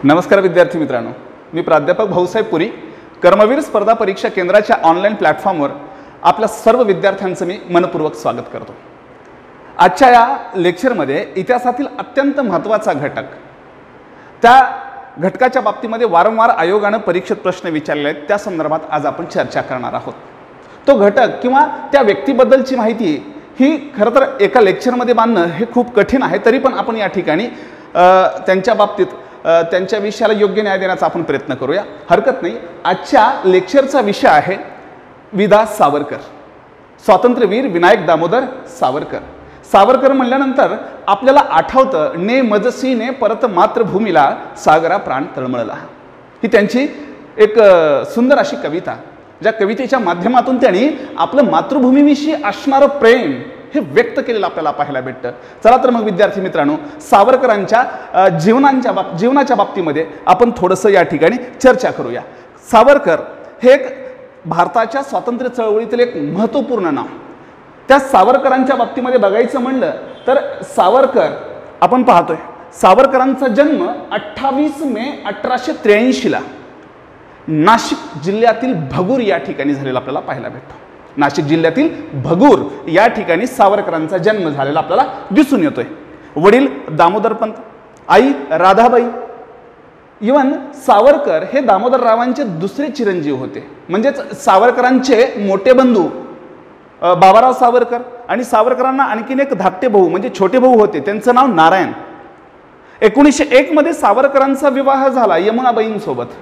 नमस्कार विद्यार्थी मित्रांनो, मी प्राध्यापक भाऊसाहेब पुरी, कर्मवीर स्पर्धा परीक्षा केंद्राच्या ऑनलाईन प्लॅटफॉर्मवर आपल्या सर्व विद्यार्थ्यांचं मी मनपूर्वक स्वागत करतो। आजच्या या लेक्चरमध्ये इतिहासातील अत्यंत महत्त्वाचा घटक, त्या घटकाच्या बाबतीमध्ये वारंवार आयोगाने परीक्षेत प्रश्न विचारले आहेत, त्या संदर्भात आज आपण चर्चा करणार आहोत। तो घटक किंवा त्या व्यक्तीबद्दलची माहिती ही खरं तर एका लेक्चरमध्ये मांडणं हे खूप कठीण आहे, तरी पण आपण या ठिकाणी त्यांच्या बाबतीत त्यांच्या विषयाला योग्य न्याय देण्याचा आपण प्रयत्न करूया, हरकत नाही। आजच्या लेक्चरचा विषय आहे विदा सावरकर, स्वातंत्र्यवीर विनायक दामोदर सावरकर। सावरकर म्हणल्यानंतर आपल्याला आठवतं, ने मजसीने परत मातृभूमीला सागरा प्राण तळमळला, ही त्यांची एक सुंदर अशी कविता, ज्या कवितेच्या माध्यमातून त्यांनी आपलं मातृभूमीविषयी असणारं प्रेम हे व्यक्त केलेलं आपल्याला पाहायला भेटतं। चला तर मग विद्यार्थी मित्रांनो, सावरकरांच्या जीवनाच्या बाबतीमध्ये आपण थोडंसं या ठिकाणी चर्चा करूया। सावरकर हे एक भारताच्या स्वातंत्र्य चळवळीतील एक महत्त्वपूर्ण नाव। त्या सावरकरांच्या बाबतीमध्ये बघायचं म्हणलं तर सावरकर आपण पाहतोय, सावरकरांचा जन्म 28 मे 1883 ला नाशिक जिल्ह्यातील भगूर या ठिकाणी झालेला आपल्याला पाहायला भेटतो। नाशिक जिल्ह्यातील भगूर या ठिकाणी सावरकरांचा जन्म झालेला आपल्याला दिसून येतोय। वडील दामोदरपंत, आई राधाबाई। इवन सावरकर हे दामोदररावांचे दुसरे चिरंजीव होते, म्हणजेच सावरकरांचे मोठे बंधू बाबाराव सावरकर आणि सावरकरांना आणखीन एक धाकटे भाऊ म्हणजे छोटे भाऊ होते, त्यांचं नाव नारायण। 1901 मध्ये सावरकरांचा विवाह झाला यमुनाबाईंसोबत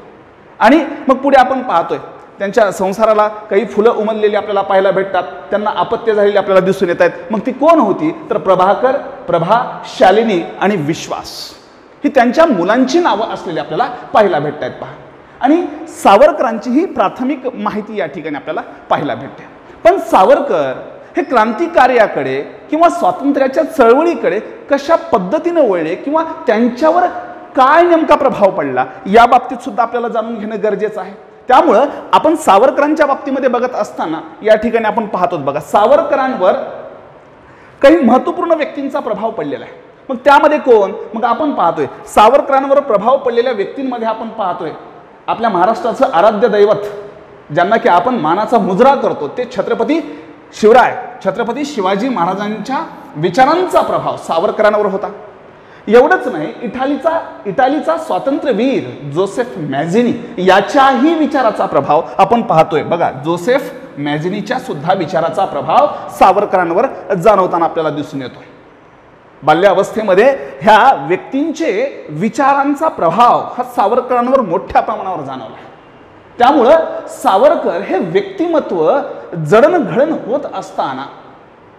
आणि मग पुढे आपण पाहतोय त्यांच्या संसाराला काही फुलं उमललेली आपल्याला पाहायला भेटतात, त्यांना अपत्य झालेली आपल्याला दिसून येत आहेत। मग ती कोण होती तर प्रभाकर, प्रभा, शालिनी आणि विश्वास ही त्यांच्या मुलांची नावं असलेली आपल्याला पाहायला भेटत आहेत पहा। आणि सावरकरांची ही प्राथमिक माहिती या ठिकाणी आपल्याला पाहायला भेटते। पण सावरकर हे क्रांतिकार्याकडे किंवा स्वातंत्र्याच्या चळवळीकडे कशा पद्धतीने वळले किंवा त्यांच्यावर काय नेमका प्रभाव पडला या बाबतीत सुद्धा आपल्याला जाणून घेणं गरजेचं आहे। त्यामुळं आपण सावरकरांच्या बाबतीमध्ये बघत असताना या ठिकाणी आपण पाहतोच बघा, सावरकरांवर काही महत्त्वपूर्ण व्यक्तींचा प्रभाव पडलेला आहे। मग त्यामध्ये कोण? मग आपण पाहतोय सावरकरांवर प्रभाव पडलेल्या व्यक्तींमध्ये आपण पाहतोय आपल्या महाराष्ट्राचं आराध्य दैवत, ज्यांना की आपण मानाचा मुजरा करतो, ते छत्रपती शिवराय, छत्रपती शिवाजी महाराजांच्या विचारांचा प्रभाव सावरकरांवर होता। एवढंच नाही, इटालीचा स्वातंत्र्यवीर जोसेफ मॅझिनी याच्याही विचाराचा प्रभाव आपण पाहतोय बघा। जोसेफ मॅझिनीच्या सुद्धा विचाराचा प्रभाव सावरकरांवर जाणवताना आपल्याला दिसून येतो। बाल्यावस्थेमध्ये ह्या व्यक्तींचे विचारांचा प्रभाव हा सावरकरांवर मोठ्या प्रमाणावर जाणवला। त्यामुळं सावरकर हे व्यक्तिमत्व जडणघडण होत असताना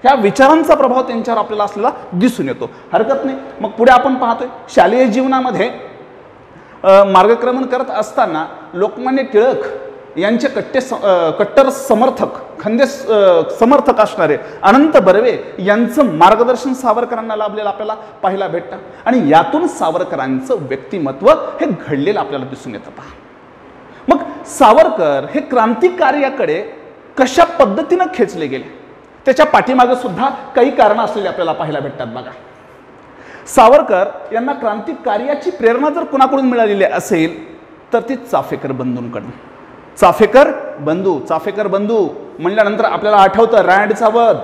ह्या विचारांचा प्रभाव त्यांच्यावर आपल्याला असलेला दिसून येतो, हरकत नाही। मग पुढे आपण पाहतोय शालेय जीवनामध्ये मार्गक्रमण करत असताना लोकमान्य टिळक यांचे कट्टर समर्थक, खंदे समर्थक असणारे अनंत बर्वे यांचं मार्गदर्शन सावरकरांना लाभलेलं आपल्याला पाहायला भेटतं आणि यातून सावरकरांचं व्यक्तिमत्व हे घडलेलं आपल्याला दिसून येतं पहा। मग सावरकर हे क्रांतिकार्याकडे कशा पद्धतीनं खेचले गेले त्याच्या पाठीमागे सुद्धा काही कारणं असलेली आपल्याला पाहायला भेटतात बघा। सावरकर यांना क्रांतिकार्याची प्रेरणा जर कुणाकडून मिळालेली असेल तर ती चाफेकर बंधूंकडून। चाफेकर बंधू म्हणल्यानंतर आपल्याला आठवतं रँडचा वध,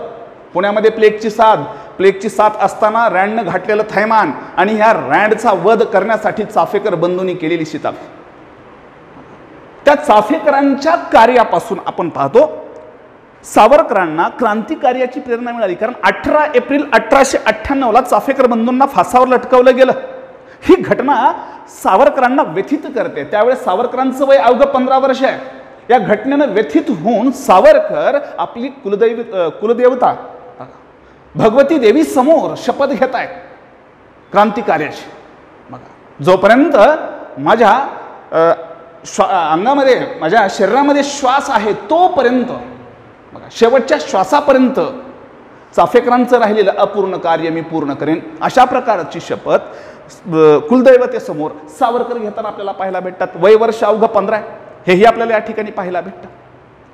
पुण्यामध्ये प्लेगची साथ असताना रँडनं घातलेलं थैमान आणि ह्या रँडचा वध करण्यासाठी चाफेकर बंधूंनी केलेली शिताफ। त्या चाफेकरांच्या कार्यापासून आपण पाहतो सावरकरांना क्रांतिकार्याची प्रेरणा मिळाली, कारण 18 एप्रिल 1898 ला चाफेकर बंधूंना फासावर लटकवलं गेलं। ही घटना सावरकरांना व्यथित करते। त्यावेळेस सावरकरांचं वय अवघं 15 वर्ष आहे। या घटनेनं व्यथित होऊन सावरकर आपली कुलदेवता भगवती देवी समोर शपथ घेत आहेत क्रांतिकार्याची। बघा, जोपर्यंत माझ्या अंगामध्ये, माझ्या शरीरामध्ये श्वास आहे तोपर्यंत, बघा शेवटच्या श्वासापर्यंत चाफेकरांचं राहिलेलं अपूर्ण कार्य मी पूर्ण करेन, अशा प्रकारची शपथ कुलदैवतेसमोर सावरकर घेताना आपल्याला पाहायला भेटतात। वय वर्ष अवघं 15 हेही आपल्याला या ठिकाणी पाहायला भेटतं।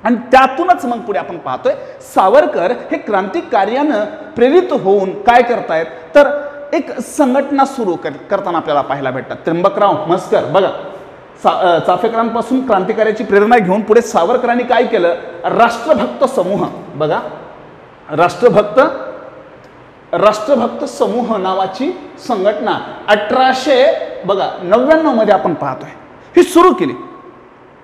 आणि त्यातूनच मग पुढे आपण पाहतोय सावरकर हे क्रांतिकार्यानं प्रेरित होऊन काय करतायत तर एक संघटना सुरू करताना आपल्याला पाहायला भेटतात. त्र्यंबकराव म्हसकर बघा, चाफेकरांपासून क्रांतिकार्याची प्रेरणा घेऊन पुढे सावरकरांनी काय केलं, राष्ट्रभक्त समूह बघा, राष्ट्रभक्त समूह नावाची संघटना 1899 मध्ये आपण पाहतोय ही सुरू केली.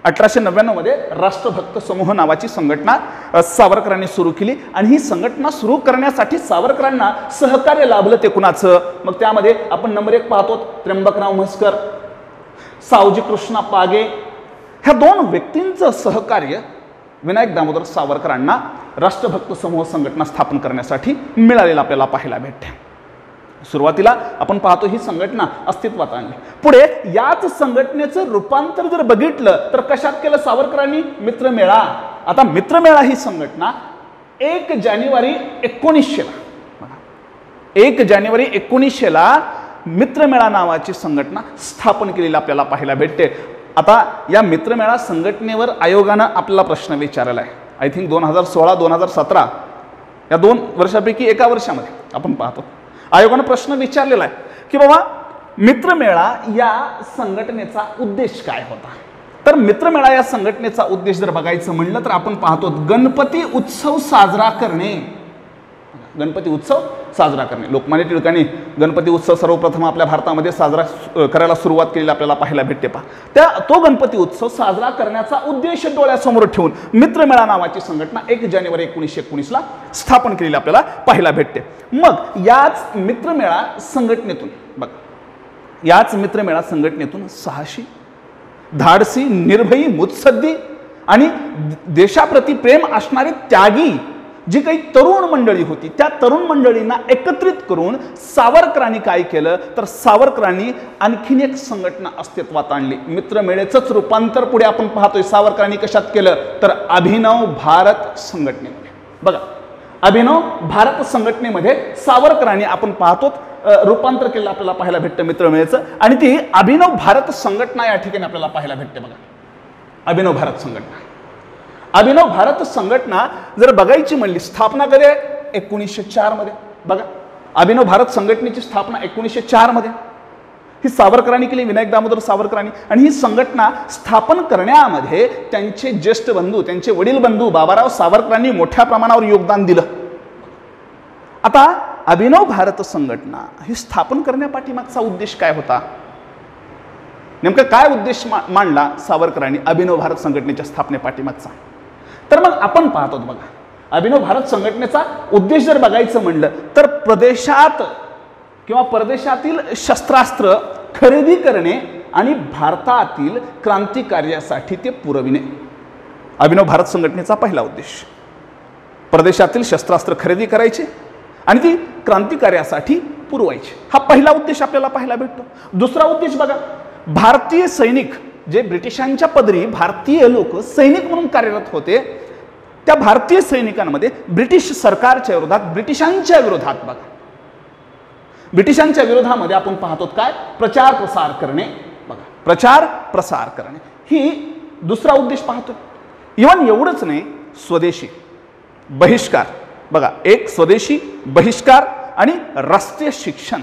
1899 मध्ये राष्ट्रभक्त समूह नावाची संघटना सावरकरांनी सुरू केली आणि ही संघटना सुरू करण्यासाठी सावरकरांना सहकार्य लाभलं ते कुणाचं, मग त्यामध्ये आपण नंबर 1 पाहतो त्र्यंबकराव म्हसकर, सावजी कृष्णा पागे, ह्या 2 व्यक्तींचं सहकार्य विनायक दामोदर सावरकरांना राष्ट्रभक्त समूह संघटना स्थापन करण्यासाठी मिळालेलं आपल्याला पाहायला भेटते. सुरुवातीला आपण पाहतो ही संघटना अस्तित्वात आणली. पुढे याच संघटनेचं रूपांतर जर बघितलं तर कशात केलं सावरकरांनी, मित्रमेळा. आता मित्रमेळा ही संघटना 1 जानेवारी 1900 ला मित्रमेळा नावाची संघटना स्थापन केलेली आपल्याला पाहायला भेटते. आता या मित्रमेळा संघटनेवर आयोगानं आपल्याला प्रश्न विचारला आहे. आय थिंक 2016-2017 या 2 वर्षापैकी एका वर्षामध्ये आपण पाहतो आयोगानं प्रश्न विचारलेला आहे की बाबा मित्रमेळा या संघटनेचा उद्देश काय होता. तर मित्रमेळा या संघटनेचा उद्देश जर बघायचं म्हणलं तर आपण पाहतो गणपती उत्सव साजरा करणे. गणपती उत्सव साजरा करणे, लोकमान्य टिळकांनी गणपती उत्सव सर्वप्रथम आपल्या भारतामध्ये साजरा करायला सुरुवात केलेली आपल्याला पाहायला भेटते. तो गणपती उत्सव साजरा करण्याचा उद्देश डोळ्यासमोर ठेवून मित्रमेळा नावाची संघटना 1 जानेवारी 1919 ला स्थापन केलेली आपल्याला पाहायला भेटते. मग याच मित्रमेळा संघटनेतून साहसी, धाडसी, निर्भयी, मुत्सद्दी आणि देशाप्रती प्रेम असणारी त्यागी जी काही तरुण मंडळी होती त्या तरुण मंडळींना एकत्रित करून सावरकरांनी काय केलं तर सावरकरांनी आणखीन एक संघटना अस्तित्वात आणली. मित्रमेळेचंच रूपांतर पुढे आपण पाहतोय सावरकरांनी कशात केलं तर अभिनव भारत संघटनेमध्ये. बघा, अभिनव भारत संघटनेमध्ये सावरकरांनी आपण पाहतो रूपांतर केलं आपल्याला पाहायला भेटतं मित्रमेळेचं आणि ती अभिनव भारत संघटना या ठिकाणी आपल्याला पाहायला भेटते. बघा, अभिनव भारत संघटना. अभिनव भारत संघटना जर बघायची म्हणली स्थापना कधी 1904 मध्ये. बघा, अभिनव भारत संघटनेची स्थापना 1904 मध्ये ही सावरकरांनी केली, विनायक दामोदर सावरकरांनी. आणि ही संघटना स्थापन करण्यामध्ये त्यांचे ज्येष्ठ बंधू, त्यांचे वडील बंधू बाबाराव सावरकरांनी मोठ्या प्रमाणावर योगदान दिलं. आता अभिनव भारत संघटना ही स्थापन करण्यापाठीमागचा उद्देश काय होता, नेमका काय उद्देश मांडला सावरकरांनी अभिनव भारत संघटनेच्या स्थापनेपाठीमागचा, तर मग आपण पाहतो. बघा, अभिनव भारत संघटनेचा उद्देश जर बघायचं म्हणलं तर प्रदेशात किंवा परदेशातील शस्त्रास्त्र खरेदी करणे आणि भारतातील क्रांतिकार्यासाठी ते पुरविणे. अभिनव भारत संघटनेचा पहिला उद्देश परदेशातील शस्त्रास्त्र खरेदी करायचे आणि ती क्रांतिकार्यासाठी पुरवायचे. हा पहिला उद्देश आपल्याला पाहायला भेटतो. दुसरा उद्देश बघा, भारतीय सैनिक जे ब्रिटिशांच्या पदरी भारतीय लोक सैनिक म्हणून कार्यरत होते त्या भारतीय सैनिकांमध्ये ब्रिटिश सरकारच्या विरोधात, ब्रिटिशांच्या विरोधामध्ये आपण पाहतो काय प्रचार प्रसार करणे. बघा, प्रचार प्रसार करणे ही दुसरा उद्देश पाहतो. इव्हन एवढंच नाही, स्वदेशी बहिष्कार. बघा, एक स्वदेशी बहिष्कार आणि राष्ट्रीय शिक्षण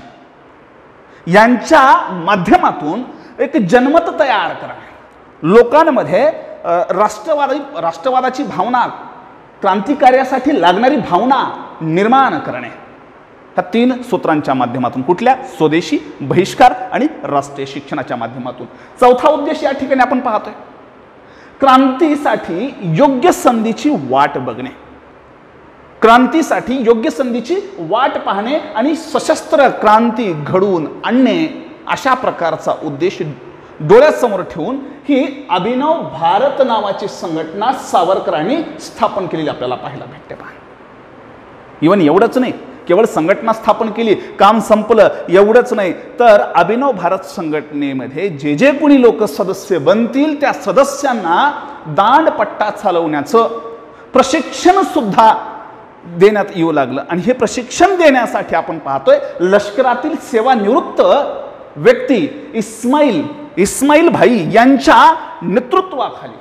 यांच्या माध्यमातून एक जनमत तयार करणे, लोकांमध्ये राष्ट्रवादाची भावना, क्रांतिकार्यासाठी लागणारी भावना निर्माण करणे, ह्या 3 सूत्रांच्या माध्यमातून. कुठल्या? स्वदेशी, बहिष्कार आणि राष्ट्रीय शिक्षणाच्या माध्यमातून. चौथा उद्देश या ठिकाणी आपण पाहतोय क्रांतीसाठी योग्य संधीची वाट बघणे. क्रांतीसाठी योग्य संधीची वाट पाहणे आणि सशस्त्र क्रांती घडवून आणणे अशा प्रकारचा उद्देश डोळ्यासमोर ठेवून ही अभिनव भारत नावाची संघटना सावरकरांनी स्थापन केलेली आपल्याला पाहायला भेटते. पहा, इव्हन एवढंच नाही, केवळ संघटना स्थापन केली काम संपलं एवढंच नाही, तर अभिनव भारत संघटनेमध्ये जे कोणी लोक सदस्य बनतील त्या सदस्यांना दांडपट्टा चालवण्याचं प्रशिक्षण सुद्धा देण्यात येऊ लागलं. आणि हे प्रशिक्षण देण्यासाठी आपण पाहतोय लष्करातील सेवानिवृत्त व्यक्ती इस्माईल भाई यांच्या नेतृत्वाखाली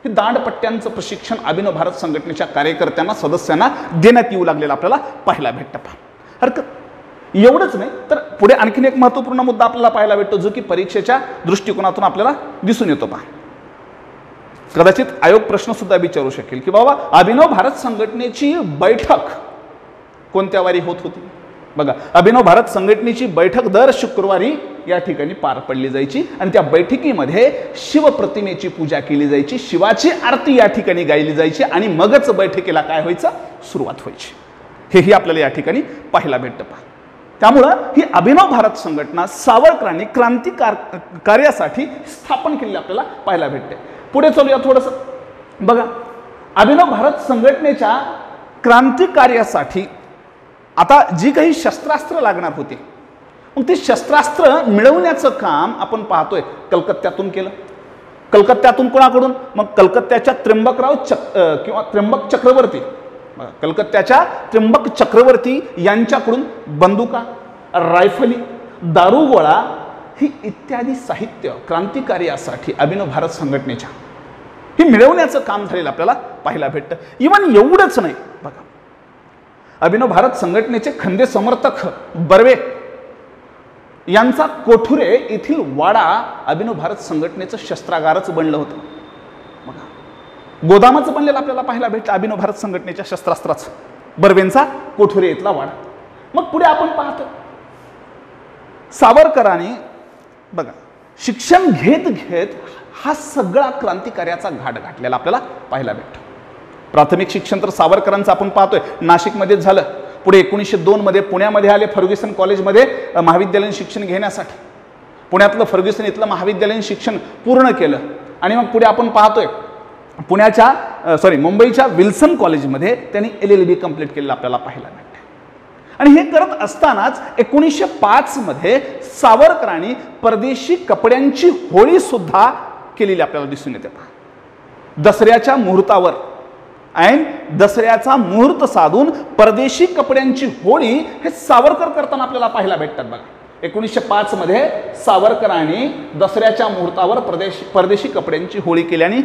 हे दांडपट्ट्यांचं प्रशिक्षण अभिनव भारत संघटनेच्या कार्यकर्त्यांना, सदस्यांना देण्यात येऊ लागलेलं आपल्याला पाहायला भेटतं. हरकत एवढंच नाही तर पुढे आणखीन एक महत्त्वपूर्ण मुद्दा आपल्याला पाहायला भेटतो, जो की परीक्षेच्या दृष्टिकोनातून आपल्याला दिसून येतो. पहा, कदाचित आयोग प्रश्न सुद्धा विचारू शकेल की बाबा अभिनव भारत संघटनेची बैठक कोणत्या वारी होत होती. बघा, अभिनव भारत संघटनेची बैठक दर शुक्रवारी या ठिकाणी पार पडली जायची आणि त्या बैठकीमध्ये शिवप्रतिमेची पूजा केली जायची, शिवाची आरती या ठिकाणी गायली जायची आणि मगच बैठकीला काय व्हायचं, सुरुवात व्हायची. हेही आपल्याला या ठिकाणी पाहायला भेटतं. पहा, त्यामुळं ही अभिनव भारत संघटना सावरकरांनी कार्यासाठी स्थापन केलेली आपल्याला पाहायला भेटते. पुढे चलूया थोडंसं. बघा, अभिनव भारत संघटनेच्या क्रांतिकार्यासाठी आता जी काही शस्त्रास्त्र लागणार होती, मग ती शस्त्रास्त्र मिळवण्याचं काम आपण पाहतोय कलकत्त्यातून केलं. कलकत्त्यातून कोणाकडून, मग कलकत्त्याच्या त्र्यंबक चक्रवर्ती, कलकत्त्याच्या त्र्यंबक चक्रवर्ती यांच्याकडून बंदुका, रायफली, दारुगोळा ही इत्यादी साहित्य क्रांतिकार्यासाठी अभिनव भारत संघटनेच्या ही मिळवण्याचं काम झालेलं आपल्याला पाहायला भेटतं. इव्हन एवढंच नाही, बघा, अभिनव भारत संघटनेचे खंदे समर्थक बर्वे यांचा कोठुरे येथील वाडा अभिनव भारत संघटनेचं शस्त्रागारच बनलं होतं. बघा, गोदामच बनलेलं आपल्याला पाहायला भेटलं अभिनव भारत संघटनेच्या शस्त्रास्त्राचं, बर्वेंचा कोठुरे इथला वाडा. मग पुढे आपण पाहतो सावरकरांनी बघा शिक्षण घेत घेत हा सगळा क्रांतिकार्याचा घाट घातलेला आपल्याला पाहायला भेटतो. प्राथमिक शिक्षण तर सावरकरांचं आपण पाहतोय नाशिकमध्ये झालं, पुढे 1902 मध्ये पुण्यामध्ये आले फर्ग्युसन कॉलेजमध्ये महाविद्यालयीन शिक्षण घेण्यासाठी. पुण्यातलं फर्ग्युसन इथलं महाविद्यालयीन शिक्षण पूर्ण केलं आणि मग पुढे आपण पाहतोय मुंबईच्या विल्सन कॉलेजमध्ये त्यांनी LLB कंप्लीट केलेलं आपल्याला पाहायला मिळतं. आणि हे करत असतानाच 1905 मध्ये सावरकरांनी परदेशी कपड्यांची होळी सुद्धा केलेली आपल्याला दिसून येते. दसऱ्याच्या मुहूर्तावर दसऱ्याचा मुहूर्त साधून परदेशी कपड्यांची होळी हे सावरकर करताना आपल्याला पाहायला भेटतात. बघा, 1905 मध्ये सावरकरांनी दसऱ्याच्या मुहूर्तावर परदेशी कपड्यांची होळी केली आणि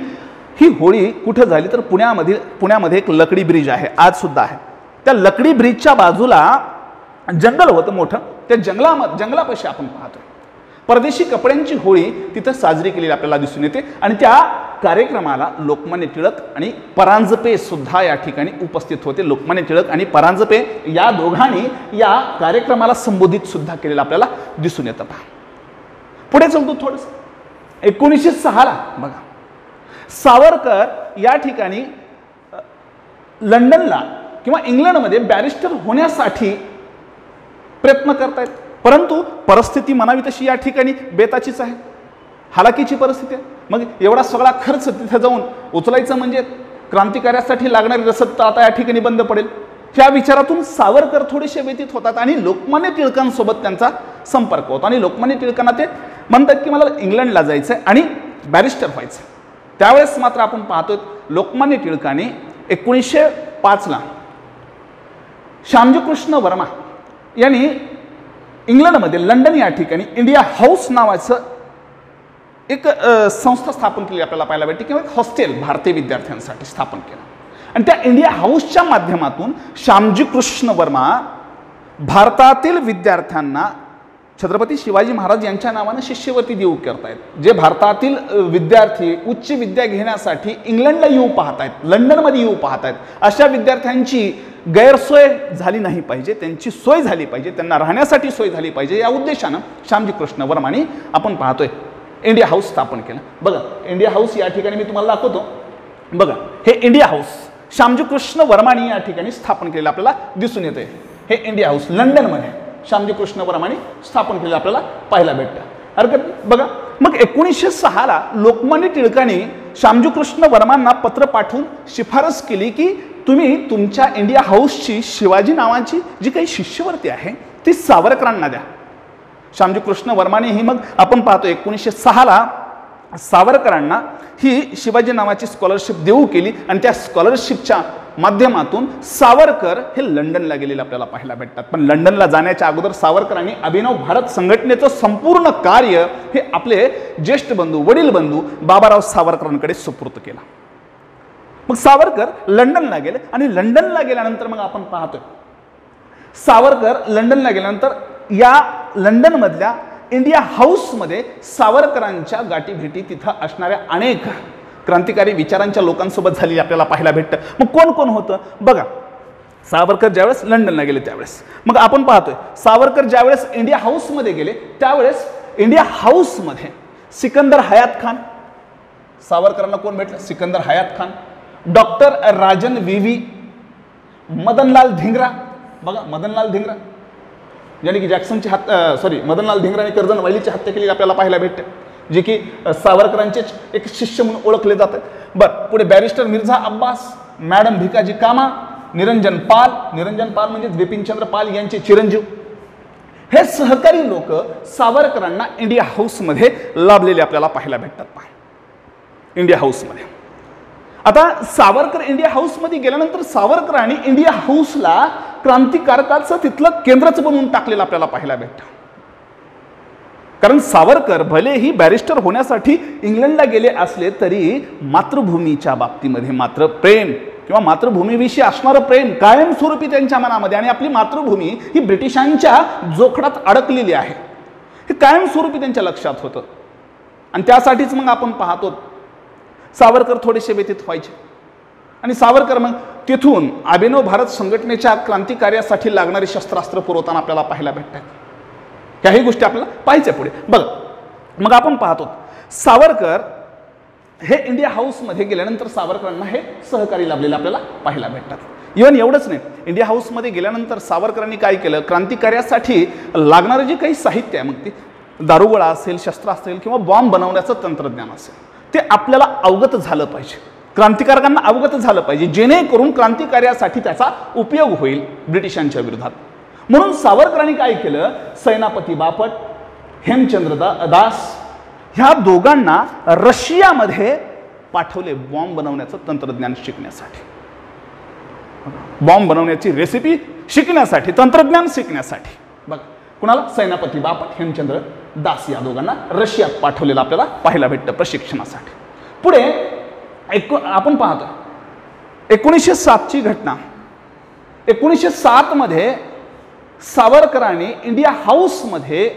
ही होळी कुठं झाली तर पुण्यामध्ये एक लकडी ब्रिज आहे, आज सुद्धा आहे. त्या लकडी ब्रिजच्या बाजूला जंगल होतं मोठं, त्या जंगलापाशी आपण पाहतोय परदेशी कपड्यांची होळी तिथं साजरी केलेली आपल्याला दिसून येते. आणि त्या कार्यक्रमाला लोकमान्य टिळक आणि परांजपे सुद्धा या ठिकाणी उपस्थित होते. लोकमान्य टिळक आणि परांजपे या दोघांनी या कार्यक्रमाला संबोधित सुद्धा केलेलं आपल्याला दिसून येतं. पहा, पुढे चलतो थोडंसं. 1906 ला बघा सावरकर या ठिकाणी लंडनला किंवा इंग्लंडमध्ये बॅरिस्टर होण्यासाठी प्रयत्न करतायत, परंतु परिस्थिती म्हणावी तशी या ठिकाणी बेताचीच आहे, हालाकीची परिस्थिती आहे. मग एवढा सगळा खर्च तिथे जाऊन उचलायचं म्हणजे क्रांतिकार्यासाठी लागणारी रसद तर आता या ठिकाणी बंद पडेल. ह्या विचारातून सावरकर थोडेसे व्यतीत होतात आणि लोकमान्य टिळकांसोबत त्यांचा संपर्क होतो आणि लोकमान्य टिळकांना ते म्हणतात की मला इंग्लंडला जायचं आहे आणि बॅरिस्टर व्हायचं. त्यावेळेस मात्र आपण पाहतोय लोकमान्य टिळकांनी 1905 ला श्यामजी कृष्ण वर्मा यांनी इंग्लंडमध्ये लंडन या ठिकाणी इंडिया हाऊस नावाचं एक संस्था स्थापन केली आपल्याला पाहायला भेटते, किंवा एक हॉस्टेल भारतीय विद्यार्थ्यांसाठी स्थापन केलं. आणि त्या इंडिया हाऊसच्या माध्यमातून श्यामजी कृष्ण वर्मा भारतातील विद्यार्थ्यांना छत्रपती शिवाजी महाराज यांच्या नावाने शिष्यवृत्ती देऊ करतायत. जे भारतातील विद्यार्थी उच्च विद्या घेण्यासाठी इंग्लंडला येऊ पाहतायत, लंडनमध्ये येऊ पाहतायत, अशा विद्यार्थ्यांची गैरसोय झाली नाही पाहिजे, त्यांची सोय झाली पाहिजे, त्यांना राहण्यासाठी सोय झाली पाहिजे, या उद्देशानं श्यामजी कृष्ण वर्मांनी आपण पाहतोय इंडिया हाऊस स्थापन केलं. बघा, इंडिया हाऊस या ठिकाणी मी तुम्हाला दाखवतो. बघा, हे इंडिया हाऊस श्यामजी कृष्ण वर्मांनी या ठिकाणी स्थापन केलेलं आपल्याला दिसून येते. हे इंडिया हाऊस लंडनमध्ये श्यामजी कृष्ण वर्मांनी स्थापन केलेलं आपल्याला पाहायला भेटतं. हरकत. बघा, मग 1906 ला लोकमान्य टिळकांनी श्यामजी कृष्ण वर्मांना पत्र पाठवून शिफारस केली की तुम्ही तुमच्या इंडिया हाऊसची शिवाजी नावाची जी काही शिष्यवृत्ती आहे ती सावरकरांना द्या. श्यामजी कृष्ण वर्माने ही मग आपण पाहतो 1906 ला सावरकरांना ही शिवाजी नावाची स्कॉलरशिप देऊ केली आणि त्या स्कॉलरशिपच्या माध्यमातून सावरकर हे लंडनला गेलेले आपल्याला पाहायला भेटतात. पण लंडनला जाण्याच्या अगोदर सावरकरांनी अभिनव भारत संघटनेचं संपूर्ण कार्य हे आपले ज्येष्ठ बंधू वडील बंधू बाबाराव सावरकरांकडे सुपूर्त केला. मग सावरकर लंडनला गेले आणि लंडनला गेल्यानंतर मग आपण पाहतोय सावरकर लंडनला गेल्यानंतर या लंडनमधल्या इंडिया हाऊसमध्ये सावरकरांच्या गाठीभेटी तिथं असणाऱ्या अनेक क्रांतिकारी विचारांच्या लोकांसोबत झालेली आपल्याला पाहायला भेटतं. मग कोण कोण होतं बघा. सावरकर ज्यावेळेस लंडनला गेले त्यावेळेस मग आपण पाहतोय सावरकर ज्यावेळेस इंडिया हाऊसमध्ये गेले त्यावेळेस इंडिया हाऊसमध्ये सिकंदर हयात खान, सावरकरांना कोण भेटलं? सिकंदर हयात खान, डॉक्टर राजन विवी, मदनलाल धिंगरा. बघा मदनलाल धिंगरा ज्याने की जॅक्सनची मदनलाल धिंगराने कर्जन वैलीची हत्या केली आपल्याला पाहायला भेटते, जे की सावरकरांचे एक शिष्य म्हणून ओळखले जातात. बरं, पुढे बॅरिस्टर मिर्झा अब्बास, मॅडम भिकाजी कामा, निरंजन पाल म्हणजे बिपिनचंद्र पाल यांचे चिरंजीव. हे सहकारी लोक सावरकरांना इंडिया हाऊसमध्ये लाभलेले आपल्याला पाहायला भेटतात. इंडिया हाऊसमध्ये आता सावरकर इंडिया हाऊसमध्ये गेल्यानंतर सावरकरांनी इंडिया हाऊसला क्रांतिकारकाचं तिथलं केंद्रच बनवून टाकलेलं आपल्याला पाहायला भेटतं. कारण सावरकर भलेही बॅरिस्टर होण्यासाठी इंग्लंडला गेले असले तरी मातृभूमीच्या बाबतीमध्ये मात्र प्रेम किंवा मातृभूमीविषयी असणारं प्रेम कायमस्वरूपी त्यांच्या मनामध्ये, आणि आपली मातृभूमी ही ब्रिटिशांच्या जोखडात अडकलेली आहे हे कायमस्वरूपी त्यांच्या लक्षात होतं. आणि त्यासाठीच मग आपण पाहतो सावरकर थोडेसे व्यतीत व्हायचे आणि सावरकर मग तिथून अभिनव भारत संघटनेच्या क्रांतिकार्यासाठी लागणारी शस्त्रास्त्र पुरवताना आपल्याला पाहायला भेटतात. काही गोष्टी आपल्याला पाहायच्या पुढे. बघ मग आपण पाहतो सावरकर हे इंडिया हाऊसमध्ये गेल्यानंतर सावरकरांना हे सहकारी लाभलेले आपल्याला पाहायला भेटतात. इव्हन एवढंच नाही, इंडिया हाऊसमध्ये गेल्यानंतर सावरकरांनी काय केलं, क्रांतिकार्यासाठी लागणारं जे काही साहित्य आहे मग ते दारुगोळा असेल, शस्त्र असेल किंवा बॉम्ब बनवण्याचं तंत्रज्ञान असेल ते आपल्याला अवगत झालं पाहिजे, क्रांतिकारकांना अवगत झालं पाहिजे, जेणेकरून क्रांतिकार्यासाठी त्याचा उपयोग होईल ब्रिटिशांच्या विरोधात. म्हणून सावरकरांनी काय केलं, सेनापती बापट, हेमचंद्र दास ह्या दोघांना रशियामध्ये पाठवले बॉम्ब बनवण्याचं तंत्रज्ञान शिकण्यासाठी, बॉम्ब बनवण्याची रेसिपी शिकण्यासाठी, तंत्रज्ञान शिकण्यासाठी. बघ कुणाला? सेनापती बापट, हेमचंद्र दास या दोघांना रशियात पाठवलेलं आपल्याला पाहायला भेटतं प्रशिक्षणासाठी. पुढे आपण पाहतो 1907ची घटना. 1907 मध्ये सावरकरांनी इंडिया हाऊसमध्ये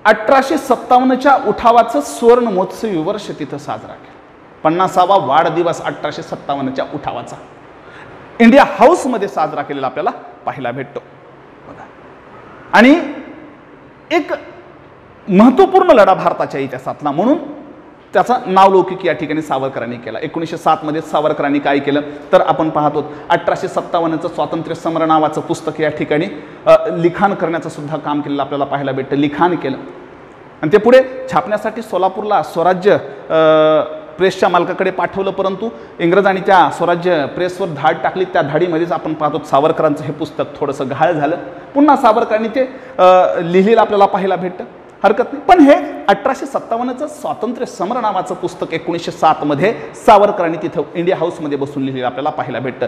1857च्या उठावाचं सुवर्ण महोत्सवी वर्ष तिथं साजरा केला. 50वा वाढदिवस 1857च्या उठावाचा इंडिया हाऊसमध्ये साजरा केलेला आपल्याला पाहायला भेटतो. आणि एक महत्त्वपूर्ण लढा भारताच्या इतिहासातला म्हणून त्याचं नावलौकिक या ठिकाणी सावरकरांनी केला. 1907 मध्ये सावरकरांनी काय केलं तर आपण पाहतो 1857चं स्वातंत्र्य समर नावाचं पुस्तक या ठिकाणी लिखाण करण्याचं सुद्धा काम केलेलं आपल्याला पाहायला भेटतं. लिखाण केलं आणि ते पुढे छापण्यासाठी सोलापूरला स्वराज्य प्रेसच्या मालकाकडे पाठवलं, परंतु इंग्रजांनी त्या स्वराज्य प्रेसवर धाड टाकली. त्या धाडीमध्येच आपण पाहतो सावरकरांचं हे पुस्तक थोडंसं घाळ झालं. पुन्हा सावरकरांनी ते लिहिलेलं आपल्याला पाहायला भेटतं, हरकत नाही. पण हे 1857चं स्वातंत्र्य समर नावाचं पुस्तक 1907 मध्ये सावरकरांनी तिथं इंडिया हाऊसमध्ये बसून लिहिलेलं आपल्याला पाहायला भेटतं.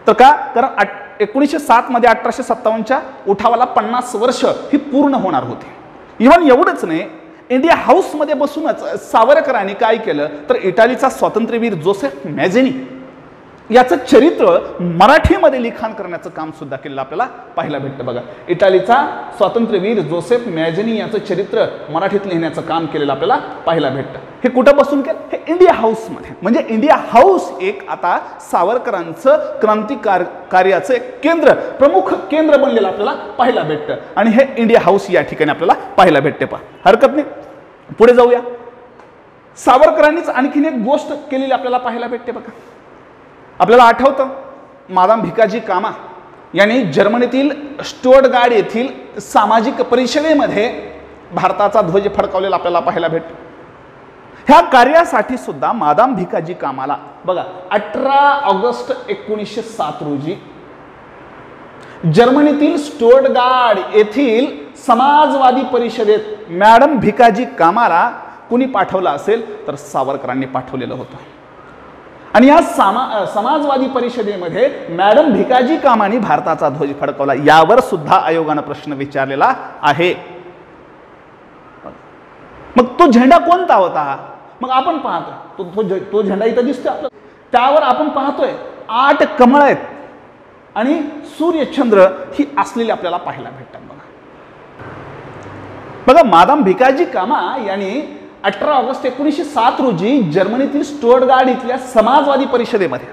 तर का? कारण 1907 मध्ये 1857च्या उठावाला 50 वर्ष ही पूर्ण होणार होती. इव्हन एवढंच नाही, इंडिया हाऊसमध्ये बसूनच सावरकरांनी काय केलं तर इटालीचा स्वातंत्र्यवीर जोसेफ मॅझेनी याचं चरित्र मराठीमध्ये लिखाण करण्याचं काम सुद्धा केलेलं आपल्याला पाहायला भेटतं. बघा, इटालीचा स्वातंत्र्यवीर जोसेफ मॅझेनी याचं चरित्र मराठीत लिहिण्याचं काम केलेलं आपल्याला पाहायला भेटतं. हे कुठं बसून केलं? हे इंडिया हाऊसमध्ये. म्हणजे इंडिया हाऊस एक आता सावरकरांचं क्रांतिकार्याचं एक केंद्र, प्रमुख केंद्र बनलेलं आपल्याला पाहायला भेटतं. आणि हे इंडिया हाऊस या ठिकाणी आपल्याला पाहायला भेटते. हरकत नाही, पुढे जाऊया. सावरकरांनीच आणखीन एक गोष्ट केलेली आपल्याला पाहायला भेटते. बघा, आपल्याला आठवतं मादाम भिकाजी कामा यांनी जर्मनीतील स्टुअर्टगार्ड येथील सामाजिक परिषदेमध्ये भारताचा ध्वज फडकावलेला आपल्याला पाहायला भेटतो. ह्या कार्यासाठी सुद्धा मादाम भिकाजी कामाला बघा 18 ऑगस्ट 1907 रोजी जर्मनीतील स्टुअर्टगार्ड येथील समाजवादी परिषदेत मॅडम भिकाजी कामाला कुणी पाठवलं असेल तर सावरकरांनी पाठवलेलं होतं. आणि या समाजवादी परिषदेमध्ये मॅडम भिकाजी कामानी भारताचा ध्वज फडकवला. यावर सुद्धा आयोगानं प्रश्न विचारलेला आहे. मग तो झेंडा कोणता होता? मग आपण पाहतो तो झेंडा इथं दिसतोय आपल्याला. त्यावर आपण पाहतोय 8 कमळ आहेत. आणि सूर्यचंद्र ही असलेली आपल्याला पाहायला भेटतात. बघा मादाम भिकाजी कामा यांनी 18 ऑगस्ट 1907 रोजी जर्मनीतील स्टुटगार्ट इथल्या समाजवादी परिषदेमध्ये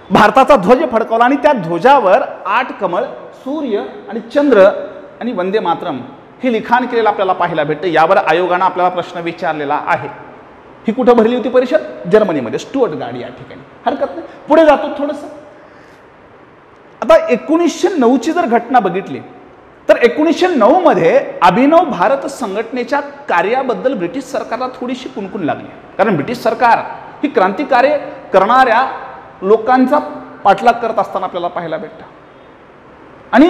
भारताचा ध्वज फडकवला आणि त्या ध्वजावर 8 कमळ, सूर्य आणि चंद्र आणि वंदे मातरम हे लिखाण केलेलं आपल्याला पाहायला भेटतं. यावर आयोगानं आपल्याला प्रश्न विचारलेला आहे. ही कुठं भरली होती परिषद? जर्मनीमध्ये, स्टुटगार्ट या ठिकाणी. हरकत नाही, पुढे जातो थोडंसं. आता 1909 ची जर घटना बघितली तर 1909 मध्ये अभिनव भारत संघटनेच्या कार्याबद्दल ब्रिटिश सरकारला थोडीशी कुणकुण लागली. कारण ब्रिटिश सरकार ही क्रांतिकार्य करणाऱ्या लोकांचा पाठलाग करत असताना आपल्याला पाहायला भेटतं. आणि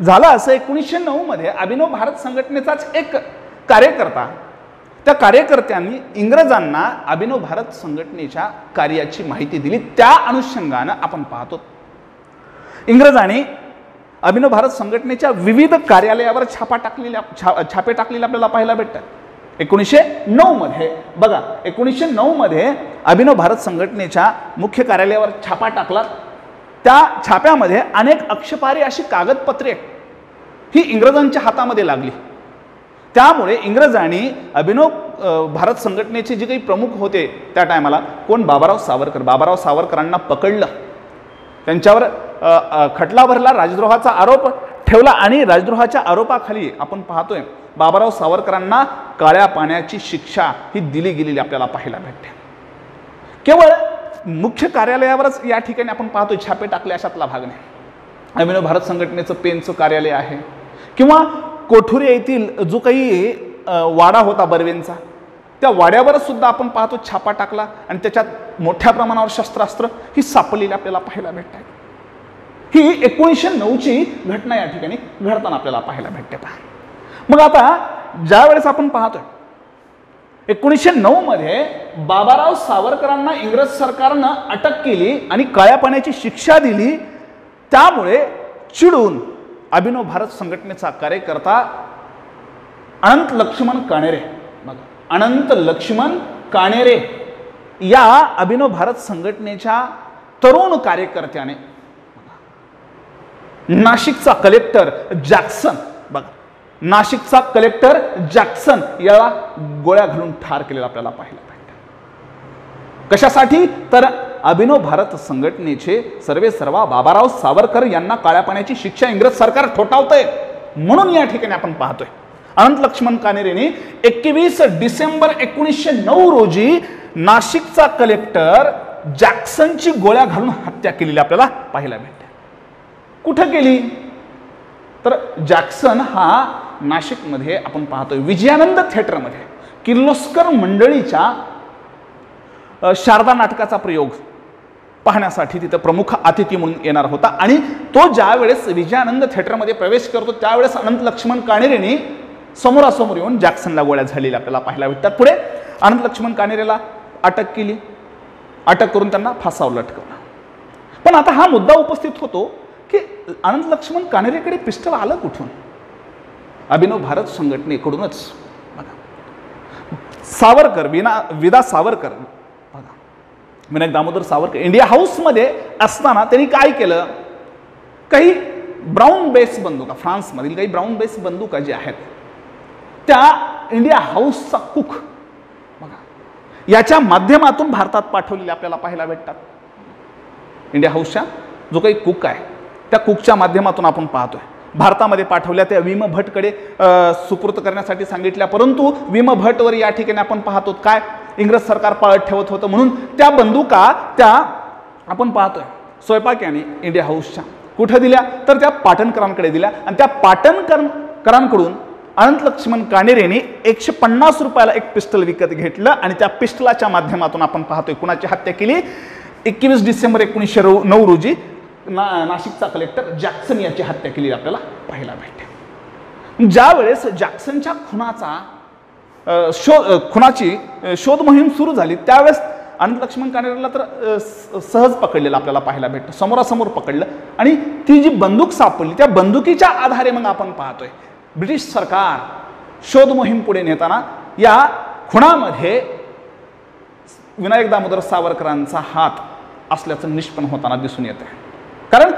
झालं असं 1909 मध्ये अभिनव भारत संघटनेचाच एक कार्यकर्ता, त्या कार्यकर्त्यांनी इंग्रजांना अभिनव भारत संघटनेच्या कार्याची माहिती दिली. त्या अनुषंगानं आपण पाहतो इंग्रजांनी अभिनव भारत संघटनेच्या विविध कार्यालयावर छापे टाकलेले आपल्याला पाहायला भेटतात. 1909 मध्ये बघा, 1909 मध्ये अभिनव भारत संघटनेच्या मुख्य कार्यालयावर छापा टाकला. त्या छाप्यामध्ये अनेक आक्षेपार्ह अशी कागदपत्रे ही इंग्रजांच्या हातामध्ये लागली. त्यामुळे इंग्रजांनी अभिनव भारत संघटनेचे जे काही प्रमुख होते त्या टायमाला, कोण, बाबाराव सावरकरांना पकडलं, त्यांच्यावर खटला भरला, राजद्रोहाचा आरोप ठेवला आणि राजद्रोहाच्या आरोपाखाली आपण पाहतोय बाबाराव सावरकरांना काळ्या पाण्याची शिक्षा ही दिली गेलेली आपल्याला पाहायला भेटते. केवळ मुख्य कार्यालयावरच या ठिकाणी आपण पाहतोय छापे टाकले अशातला भाग नाही. अभिनव भारत संघटनेचं पेनचं कार्यालय आहे किंवा कोठुरे येथील जो काही वाडा होता बर्वेंचा, त्या वाड्यावर सुद्धा आपण पाहतो छापा टाकला आणि त्याच्यात मोठ्या प्रमाणावर शस्त्रास्त्र ही सापडलेली आपल्याला पाहायला भेटतात. ही 1909 ची घटना या ठिकाणी घडताना आपल्याला पाहायला भेटते. मग आता ज्या वेळेस आपण पाहतोय 1909 मध्ये बाबाराव सावरकरांना इंग्रज सरकारनं अटक केली आणि काळ्या पाण्याची शिक्षा दिली. त्यामुळे चिडून अभिनव भारत संघटनेचा कार्यकर्ता अनंत लक्ष्मण काणेरे, अनंत लक्ष्मण काणेरे या अभिनव भारत संघटनेच्या तरुण कार्यकर्त्याने नाशिकचा कलेक्टर जॅक्सन, बघा नाशिकचा कलेक्टर जॅक्सन याला गोळ्या घालून ठार केलेला आपल्याला पाहायला भेटतं. कशासाठी? तर अभिनव भारत संघटनेचे सर्वेसर्वा बाबाराव सावरकर यांना काळ्या पाण्याची शिक्षा इंग्रज सरकार ठोठावतंय म्हणून या ठिकाणी आपण पाहतोय अनंत लक्ष्मण काणेरेंनी 21 डिसेंबर 1909 रोजी नाशिकचा कलेक्टर जॅक्सनची गोळ्या घालून हत्या केलेली आपल्याला पाहायला भेटते. कुठं केली? तर जॅक्सन हा नाशिकमध्ये आपण पाहतोय विजयानंद थिएटरमध्ये किर्लोस्कर मंडळीच्या शारदा नाटकाचा प्रयोग पाहण्यासाठी तिथं प्रमुख अतिथी म्हणून येणार होता. आणि तो ज्या वेळेस विजयानंद थिएटरमध्ये प्रवेश करतो त्यावेळेस अनंत लक्ष्मण काणेरेंनी समोरासमोर येऊन जॅक्सनला गोळ्या झालेल्या आपल्याला पाहायला भेटतात. पुढे अनंत लक्ष्मण काणेरेला अटक केली, अटक करून त्यांना फासावर लटकवलं. पण आता हा मुद्दा उपस्थित होतो की अनंत लक्ष्मण काणेरेकडे पिस्टल आलं कुठून? अभिनव भारत संघटनेकडूनच. सावरकर, विदा सावरकर, विनायक दामोदर सावरकर इंडिया हाऊसमध्ये असताना त्यांनी काय केलं, काही ब्राऊन बेस बंदुका, फ्रान्समधील काही ब्राऊन बेस बंदुका ज्या आहेत त्या इंडिया हाऊसचा कुक याच्या माध्यमातून भारतात पाठवलेल्या आपल्याला पाहायला भेटतात. इंडिया हाऊसच्या जो काही कुक आहे त्या कुकच्या माध्यमातून आपण पाहतोय भारतामध्ये पाठवल्या. त्या विम भटकडे सुपूर्त करण्यासाठी सांगितल्या, परंतु विम भटवर या ठिकाणी आपण पाहतो काय इंग्रज सरकार पाळत ठेवत होतं म्हणून त्या बंदुका त्या आपण पाहतोय स्वयंपाक्याने इंडिया हाऊसच्या कुठं दिल्या तर त्या पाटणकरांकडे दिल्या. आणि त्या पाटणकरांकडून अनंत लक्ष्मण काणेरेंनी 150 रुपयाला एक पिस्टल विकत घेतलं आणि त्या पिस्टलाच्या माध्यमातून आपण पाहतोय कुणाची हत्या केली. 21 डिसेंबर 1909 रोजी नाशिकचा कलेक्टर जॅक्सन याची हत्या केली आपल्याला पाहायला भेटते. ज्या वेळेस जॅक्सनच्या खुनाची शोध मोहीम सुरू झाली त्यावेळेस अनंत लक्ष्मण काणेरेला तर सहज पकडलेलं आपल्याला पाहायला भेटतं, समोरासमोर पकडलं आणि ती जी बंदूक सापडली त्या बंदुकीच्या आधारे मग आपण पाहतोय ब्रिटिश सरकार शोध मोहीम पुढे नेताना या खुनामध्ये विनायक दामोदर सावरकरांचा हात असल्याचं निष्पन्न होताना दिसून येत आहे. कारण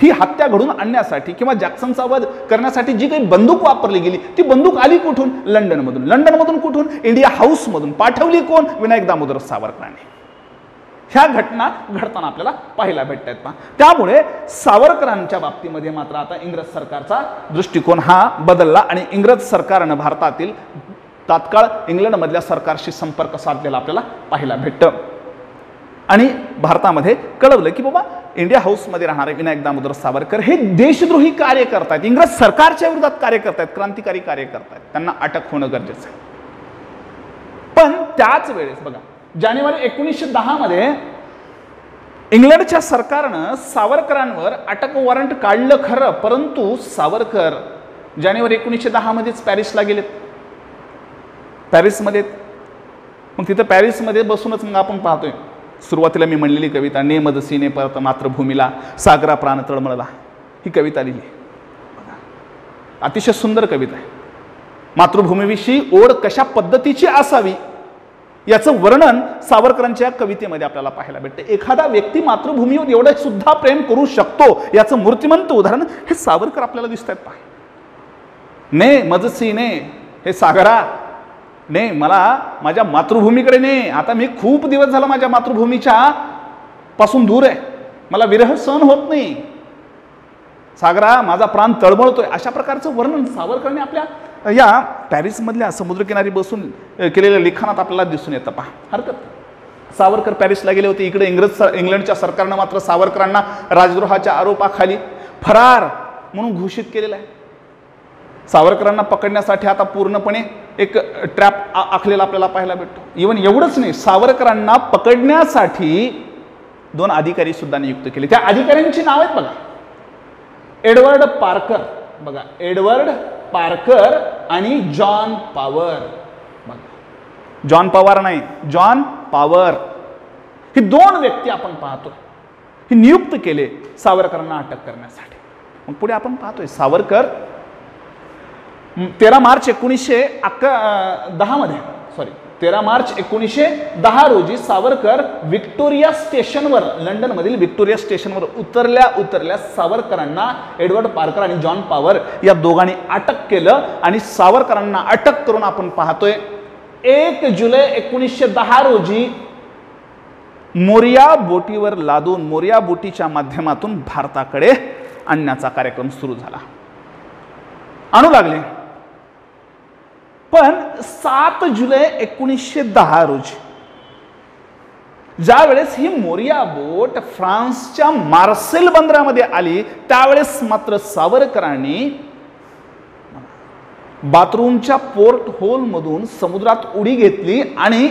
ही हत्या घडून आणण्यासाठी किंवा जॅक्सनचा वध करण्यासाठी जी काही बंदूक वापरली गेली ती बंदूक आली कुठून? लंडनमधून. लंडनमधून कुठून? इंडिया हाऊसमधून. पाठवली कोण? विनायक दामोदर सावरकरांनी. ह्या घटना घडताना आपल्याला पाहायला भेटतात पहा. त्यामुळे सावरकरांच्या बाबतीमध्ये मात्र आता इंग्रज सरकारचा दृष्टिकोन हा बदलला आणि इंग्रज सरकारनं भारतातील तात्काळ इंग्लंडमधल्या सरकारशी संपर्क साधलेला आपल्याला पाहायला भेटतं आणि भारतामध्ये कळवलं की बाबा इंडिया हाऊसमध्ये राहणारे विनायक दामोदर सावरकर हे देशद्रोही कार्य करतायत, इंग्रज सरकारच्या विरोधात कार्य करतायत, क्रांतिकारी कार्य करतायत, त्यांना अटक होणं गरजेचं आहे. पण त्याच वेळेस बघा जानेवारी 1910 मध्ये इंग्लंडच्या सरकारनं सावरकरांवर अटक वॉरंट काढलं खरं, परंतु सावरकर जानेवारी 1910 मध्येच पॅरिसला गेलेत. पॅरिसमध्ये मग तिथं पॅरिसमध्ये बसूनच मग आपण पाहतोय सुरुवातीला मी म्हणलेली कविता ने मदसीने परत मातृभूमीला सागरा प्राण तळमळला, ही कविता लिहिली. अतिशय सुंदर कविता आहे. मातृभूमीविषयी ओढ कशा पद्धतीची असावी याचं वर्णन सावरकरांच्या कवितेमध्ये आपल्याला पाहायला भेटते. एखादा व्यक्ती मातृभूमीवर एवढं सुद्धा प्रेम करू शकतो याचं मूर्तिमंत उदाहरण हे सावरकर आपल्याला दिसत आहेत. पहा, ने मजसीने, हे सागरा ने मला माझ्या मातृभूमीकडे ने. आता मी खूप दिवस झाला माझ्या मातृभूमीच्या पासून दूर आहे, मला विरह सहन होत नाही. सागरा माझा प्राण तळमळतोय. अशा प्रकारचं वर्णन सावरकरांनी आपल्या या पॅरिसमधल्या समुद्रकिनारी बसून केलेल्या लिखाणात आपल्याला दिसून येतं. पहा, हरकत सावरकर पॅरिसला गेले होते. इकडे इंग्लंडच्या सरकारनं मात्र सावरकरांना राजद्रोहाच्या आरोपाखाली फरार म्हणून घोषित केलेलं आहे. सावरकरांना पकडण्यासाठी आता पूर्णपणे एक ट्रॅप आखलेला आपल्याला पाहायला भेटतो. इव्हन एवढंच नाही, सावरकरांना पकडण्यासाठी 2 अधिकारी सुद्धा नियुक्त केले. त्या अधिकाऱ्यांची नाव आहेत बघा, एडवर्ड पार्कर. बघा, एडवर्ड पार्कर आणि जॉन पॉवर. जॉन पॉवर नाही, जॉन पॉवर. ही 2 व्यक्ती आपण पाहतो ही नियुक्त केले सावरकरांना अटक करण्यासाठी. मग पुढे आपण पाहतोय सावरकर 13 मार्च 1910 रोजी सावरकर विक्टोरिया स्टेशनवर, लंडनमधील विक्टोरिया स्टेशनवर उतरल्या सावरकरांना एडवर्ड पार्कर आणि जॉन पॉवर या दोघांनी अटक केलं. आणि सावरकरांना अटक करून आपण पाहतोय 1 जुलै 1910 रोजी मोरिया बोटीवर लादून मोरिया बोटीच्या माध्यमातून भारताकडे आणण्याचा कार्यक्रम सुरू झाला. आणू लागले. पण 7 जुलै 1910 रोजी ज्या वेळेस ही मोरिया बोट फ्रान्सच्या मार्सेल बंदरामध्ये आली त्यावेळेस मात्र सावरकरांनी बाथरूमच्या पोर्ट होल मधून समुद्रात उडी घेतली आणि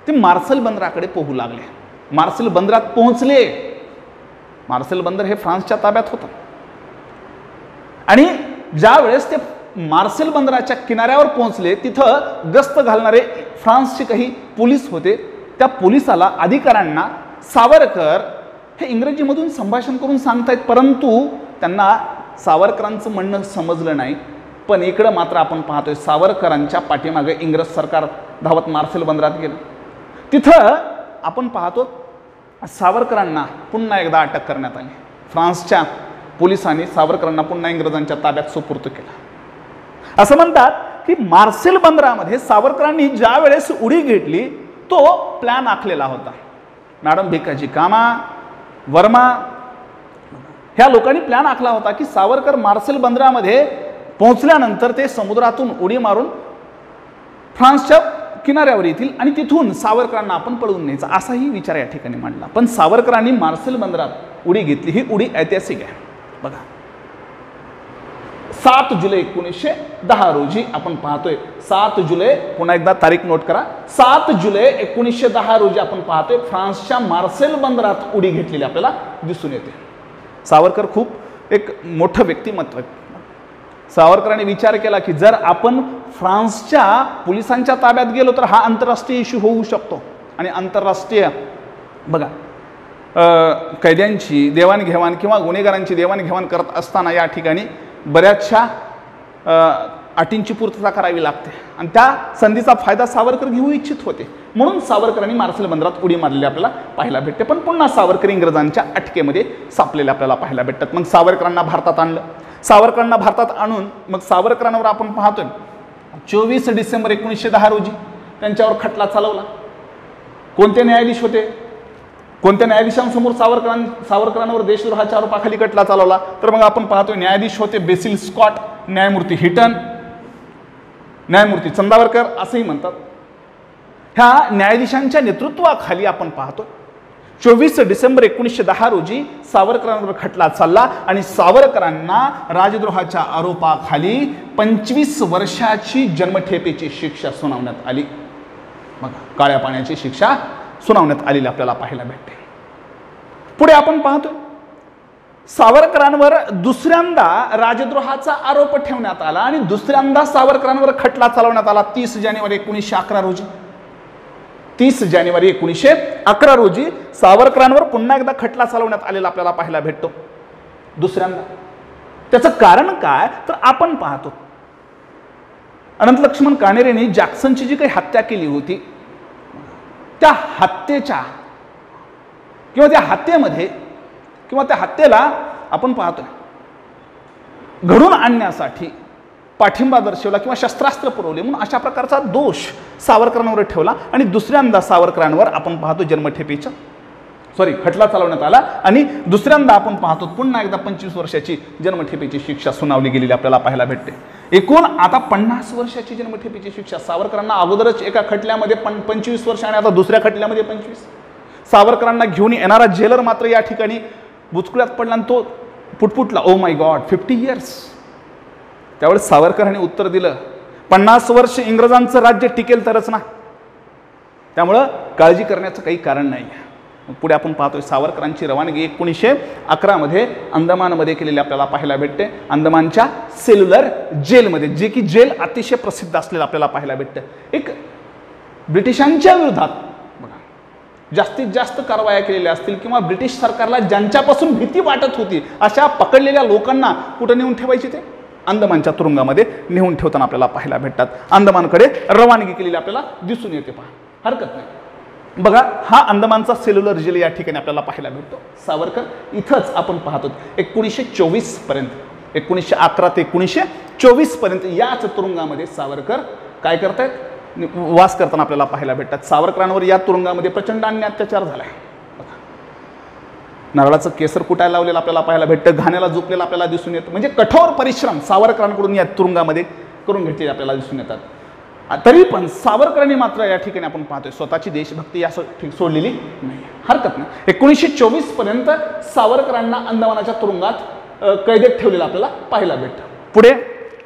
ते मार्सेल बंदराकडे पोहू लागले. मार्सेल बंदरात पोहोचले. मार्सेल बंदर हे फ्रान्सच्या ताब्यात होतं आणि ज्या वेळेस ते मार्सेल बंदराच्या किनाऱ्यावर पोहोचले तिथं गस्त घालणारे फ्रान्सचे काही पोलीस होते. त्या पोलिसाला, अधिकाऱ्यांना सावरकर हे इंग्रजीमधून संभाषण करून सांगतायत, परंतु त्यांना सावरकरांचं म्हणणं समजलं नाही. पण इकडं मात्र आपण पाहतोय सावरकरांच्या पाठीमागे इंग्रज सरकार धावत मार्सेल बंदरात गेलं. तिथं आपण पाहतो सावरकरांना पुन्हा एकदा अटक करण्यात आली. फ्रान्सच्या पोलिसांनी सावरकरांना पुन्हा इंग्रजांच्या ताब्यात सुपूर्द केला. असं म्हणतात की मार्सेल बंदरामध्ये सावरकरांनी ज्या वेळेस उडी घेतली तो प्लॅन आखलेला होता. मॅडम भिकाजी कामा, वर्मा ह्या लोकांनी प्लॅन आखला होता की सावरकर मार्सेल बंदरामध्ये पोहोचल्यानंतर ते समुद्रातून उडी मारून फ्रान्सच्या किनाऱ्यावर येतील आणि तिथून सावरकरांना आपण पळवून न्यायचा, असाही विचार या ठिकाणी मांडला. पण सावरकरांनी मार्सेल बंदरात उडी घेतली. ही उडी ऐतिहासिक आहे. बघा, 7 जुलै 1910 रोजी आपण पाहतोय. 7 जुलै, पुन्हा एकदा तारीख नोट करा, 7 जुलै 1910 रोजी आपण पाहतोय फ्रान्सच्या मार्सेल बंदरात उडी घेतलेली आपल्याला दिसून येते. सावरकर खूप एक मोठं व्यक्तिमत्व. सावरकरांनी विचार केला की जर आपण फ्रान्सच्या पोलिसांच्या ताब्यात गेलो तर हा आंतरराष्ट्रीय इश्यू होऊ शकतो आणि आंतरराष्ट्रीय बघा कैद्यांची देवाणघेवाण किंवा गुन्हेगारांची देवाणघेवाण करत असताना या ठिकाणी बऱ्याचशा अटींची पूर्तता करावी लागते आणि त्या संधीचा फायदा सावरकर घेऊ इच्छित होते, म्हणून सावरकरांनी मार्सेल बंदरात उडी मारलेली आपल्याला पाहायला भेटते. पण पुन्हा सावरकर इंग्रजांच्या अटकेमध्ये सापलेले आपल्याला पाहायला भेटतात. मग सावरकरांना भारतात आणलं. सावरकरांना भारतात आणून मग सावरकरांवर आपण पाहतोय 24 डिसेंबर 1910 रोजी त्यांच्यावर खटला चालवला. कोणते न्यायाधीश होते? कोणत्या न्यायाधीशांसमोर सावरकरांवर देशद्रोहाच्या आरोपाखाली खटला चालवला? तर मग आपण पाहतोय न्यायाधीश होते बेसिल स्कॉट, न्यायमूर्ती हिटन, न्यायमूर्ती चंदावरकर असंही म्हणतात. ह्या न्यायाधीशांच्या नेतृत्वाखाली आपण पाहतो 24 डिसेंबर 1910 रोजी सावरकरांवर खटला चालला आणि सावरकरांना राजद्रोहाच्या आरोपाखाली 25 वर्षाची जन्मठेपेची शिक्षा सुनावण्यात आली. मग काळ्या पाण्याची शिक्षा सुनावण्यात आलेली आपल्याला पाहायला भेटते. पुढे आपण पाहतो सावरकरांवर दुसऱ्यांदा राजद्रोहाचा आरोप ठेवण्यात आला आणि दुसऱ्यांदा सावरकरांवर खटला चालवण्यात आला 30 जानेवारी 1911 रोजी. 30 जानेवारी 1911 रोजी सावरकरांवर पुन्हा एकदा खटला चालवण्यात आलेला आपल्याला पाहायला भेटतो दुसऱ्यांदा. त्याचं कारण काय तर आपण पाहतो अनंत लक्ष्मण काणेरेंनी जॅक्सनची जी काही हत्या केली होती त्या हत्येच्या किंवा त्या हत्येमध्ये किंवा त्या हत्येला आपण पाहतोय घडून आणण्यासाठी पाठिंबा दर्शवला किंवा शस्त्रास्त्र पुरवले म्हणून अशा प्रकारचा दोष सावरकरांवर ठेवला आणि दुसऱ्यांदा सावरकरांवर आपण पाहतो जन्मठेपेचा खटला चालवण्यात आला आणि दुसऱ्यांदा आपण पाहतो पुन्हा एकदा 25 वर्षाची जन्मठेपेची शिक्षा सुनावली गेलेली आपल्याला पाहायला भेटते. एकूण आता 50 वर्षाची जन्मठेपेची शिक्षा. सावरकरांना अगोदरच एका खटल्यामध्ये 25 वर्ष आणि आता दुसऱ्या खटल्यामध्ये 25. सावरकरांना घेऊन येणारा जेलर मात्र या ठिकाणी बुचकुळ्यात पडला आणि तो पुटपुटला, ओ माय गॉड 50 इयर्स. त्यावेळेस सावरकरांनी उत्तर दिलं 50 वर्ष इंग्रजांचं राज्य टिकेल तरच ना, त्यामुळं काळजी करण्याचं काही कारण नाही. पुढे आपण पाहतोय सावरकरांची रवानगी 1911 मध्ये अंदमानमध्ये केलेली आपल्याला पाहायला भेटते. अंदमानच्या सेल्युलर जेलमध्ये, जे की जेल अतिशय प्रसिद्ध असलेलं आपल्याला पाहायला भेटतं. एक ब्रिटिशांच्या विरोधात जास्तीत जास्त कारवाया केलेल्या असतील किंवा ब्रिटिश सरकारला ज्यांच्यापासून भीती वाटत होती अशा पकडलेल्या लोकांना कुठं नेऊन ठेवायचे? ते अंदमानच्या तुरुंगामध्ये नेऊन ठेवताना आपल्याला पाहायला भेटतात. अंदमानकडे रवानगी केलेली आपल्याला दिसून येते. पहा, हरकत नाही. बघा, हा अंदमानचा सेल्युलर जेल या ठिकाणी आपल्याला पाहायला भेटतो. सावरकर इथंच आपण पाहतो 1924 पर्यंत, 1911 ते 1924 पर्यंत याच तुरुंगामध्ये सावरकर काय करतायत? वास करताना आपल्याला पाहायला भेटतात. सावरकरांवर या तुरुंगामध्ये प्रचंड अन्याय अत्याचार झालाय. नारळाचं केसर कुटायला लावलेलं आपल्याला पाहायला भेटतं, घाण्याला झोपलेलं आपल्याला दिसून येतं. म्हणजे कठोर परिश्रम सावरकरांकडून या तुरुंगामध्ये करून घेतलेले आपल्याला दिसून येतात. तरी पण सावरकरांनी मात्र या ठिकाणी आपण पाहतोय स्वतःची देशभक्ती या सोडलेली नाही. हरकत नाही. 1924 पर्यंत सावरकरांना अंदमानाच्या तुरुंगात कैदेत ठेवलेलं आपल्याला पाहायला भेटतं. पुढे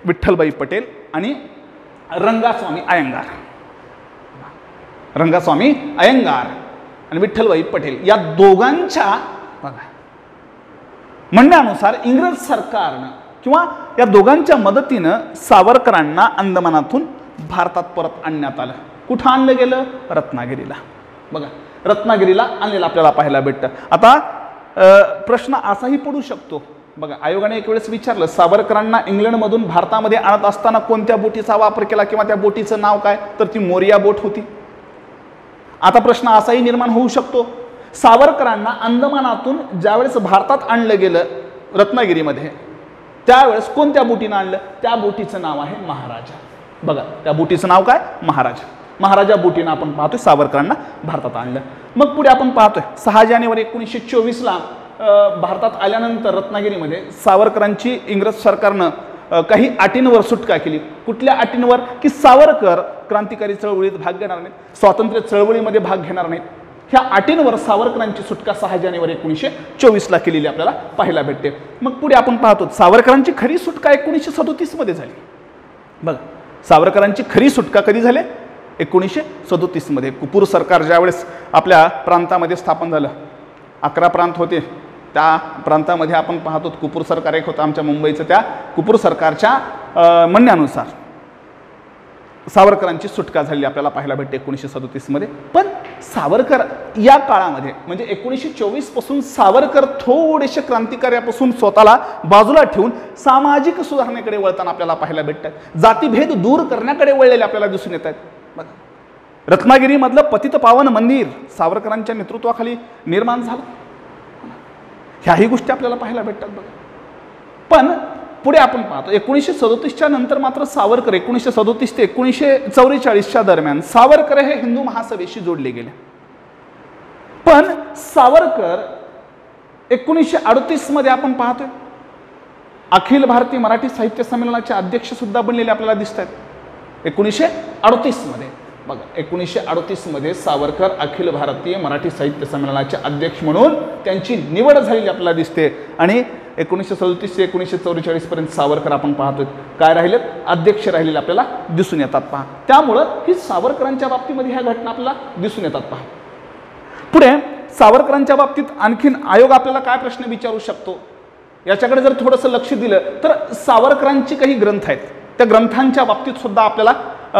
विठ्ठलभाई पटेल आणि रंगास्वामी अयंगार. रंगास्वामी अयंगार आणि विठ्ठलभाई पटेल या दोघांच्या म्हणण्यानुसार इंग्रज सरकारनं किंवा या दोघांच्या मदतीनं सावरकरांना अंदमानातून भारतात परत आणण्यात आलं. कुठं आणलं गेलं? रत्नागिरीला. बघा, रत्नागिरीला आणलेलं आपल्याला पाहायला भेटतं. आता प्रश्न असाही पडू शकतो. बघा, आयोगाने एक वेळेस विचारलं सावरकरांना इंग्लंडमधून भारतामध्ये आणत असताना कोणत्या बोटीचा वापर केला किंवा त्या बोटीचं नाव काय? तर ती मोरिया बोट होती. आता प्रश्न असाही निर्माण होऊ शकतो सावरकरांना अंदमानातून ज्यावेळेस भारतात आणलं गेलं रत्नागिरीमध्ये त्यावेळेस कोणत्या बोटीनं आणलं? त्या बोटीचं नाव आहे महाराजा. बघा, त्या बोटीचं नाव काय? महाराजा. महाराजा बोटीनं आपण पाहतोय सावरकरांना भारतात आणलं. मग पुढे आपण पाहतोय 6 जानेवारी 1924ला भारतात आल्यानंतर रत्नागिरीमध्ये सावरकरांची इंग्रज सरकारनं काही अटींवर सुटका केली. कुठल्या अटींवर? की सावरकर क्रांतिकारी चळवळीत भाग घेणार नाहीत, स्वातंत्र्य चळवळीमध्ये भाग घेणार नाहीत. ह्या अटींवर सावरकरांची सुटका 6 जानेवारी 1924ला केलेली आपल्याला पाहायला भेटते. मग पुढे आपण पाहतो सावरकरांची खरी सुटका 1937 मध्ये झाली. बघा, सावरकरांची खरी सुटका कधी झाली? 1937 मध्ये. कुपूर सरकार ज्यावेळेस आपल्या प्रांतामध्ये स्थापन झालं, 11 प्रांत होते, त्या प्रांतामध्ये आपण पाहतो कुपूर सरकार एक होतं आमच्या मुंबईचं. त्या कुपूर सरकारच्या म्हणण्यानुसार सावरकरांची सुटका झाली आपल्याला पाहायला भेटते 1937 मध्ये. पण सावरकर या काळामध्ये म्हणजे 1924 पासून सावरकर थोडेसे क्रांतिकार्यापासून स्वतःला बाजूला ठेवून सामाजिक सुधारणेकडे वळताना आपल्याला पाहायला भेटतात, जातीभेद दूर करण्याकडे वळलेले आपल्याला दिसून येत आहेत। रत्नागिरीमधलं पतित पावन मंदिर सावरकरांच्या नेतृत्वाखाली निर्माण झालं, ह्याही गोष्टी आपल्याला पाहायला भेटतात बघा। पण पुढे आपण पाहतो 1937च्या नंतर मात्र सावरकर 1937 ते 1944च्या दरम्यान सावरकर हे हिंदू महासभेशी जोडले गेले। पण सावरकर 1938 मध्ये आपण पाहतोय अखिल भारतीय मराठी साहित्य संमेलनाचे अध्यक्ष सुद्धा बनलेले आपल्याला दिसत आहेत 1938 मध्ये बघा। 1938 मध्ये सावरकर अखिल भारतीय मराठी साहित्य संमेलनाचे अध्यक्ष म्हणून त्यांची निवड झालेली आपल्याला दिसते आणि 1937 ते 1944 पर्यंत सावरकर आपण पाहतोय काय राहिलेत, अध्यक्ष राहिलेले आपल्याला दिसून येतात पहा। त्यामुळं ही सावरकरांच्या बाबतीमध्ये ह्या घटना आपल्याला दिसून येतात पहा। पुढे सावरकरांच्या बाबतीत आणखीन आयोग आपल्याला काय प्रश्न विचारू शकतो याच्याकडे जर थोडंसं लक्ष दिलं तर सावरकरांची काही ग्रंथ आहेत, त्या ग्रंथांच्या बाबतीत सुद्धा आपल्याला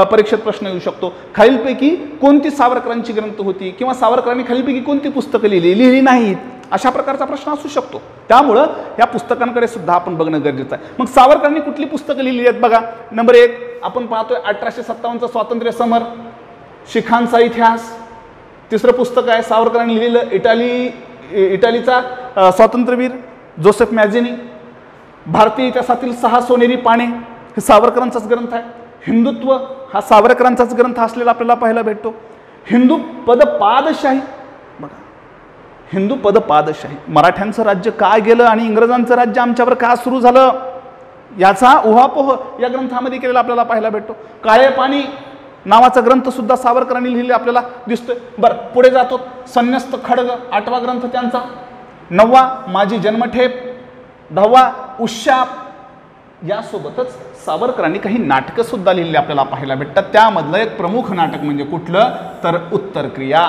परीक्षेत प्रश्न येऊ शकतो। खालीलपैकी कोणती सावरकरांची ग्रंथ होती किंवा सावरकरांनी खालीलपैकी कोणती पुस्तकं लिहिली नाहीत, अशा प्रकारचा प्रश्न असू शकतो। त्यामुळं या पुस्तकांकडे सुद्धा आपण बघणं गरजेचं आहे। मग सावरकरांनी कुठली पुस्तकं लिहिली आहेत बघा। नंबर 1 आपण पाहतोय 1857चा स्वातंत्र्य समर, शिखांचा इतिहास। तिसरं पुस्तक आहे सावरकरांनी लिहिलेलं इटालीचा स्वातंत्र्यवीर जोसेफ मॅझिनी। भारतीय इतिहासातील 6 सोनेरी पाने हे सावरकरांचाच ग्रंथ आहे। हिंदुत्व हा सावरकरांचाच ग्रंथ असलेला आपल्याला पाहायला भेटतो। हिंदू पद पादशाही बघा, हिंदू पद पादशाही, मराठ्यांचं राज्य काय गेलं आणि इंग्रजांचं राज्य आमच्यावर का सुरू झालं याचा उहापोह या ग्रंथामध्ये केलेला आपल्याला पाहायला भेटतो। काळे पाणी नावाचा ग्रंथ सुद्धा सावरकरांनी लिहिलेला आपल्याला दिसतोय। बरं पुढे जातो, संन्यस्त खड्ग 8वा ग्रंथ त्यांचा, 9वा माझी जन्मठेप, 10वा उशाप। यासोबतच सावरकरांनी काही नाटकं सुद्धा लिहिली आपल्याला पाहायला भेटतात। त्यामधलं एक प्रमुख नाटक म्हणजे कुठलं तर उत्तर क्रिया,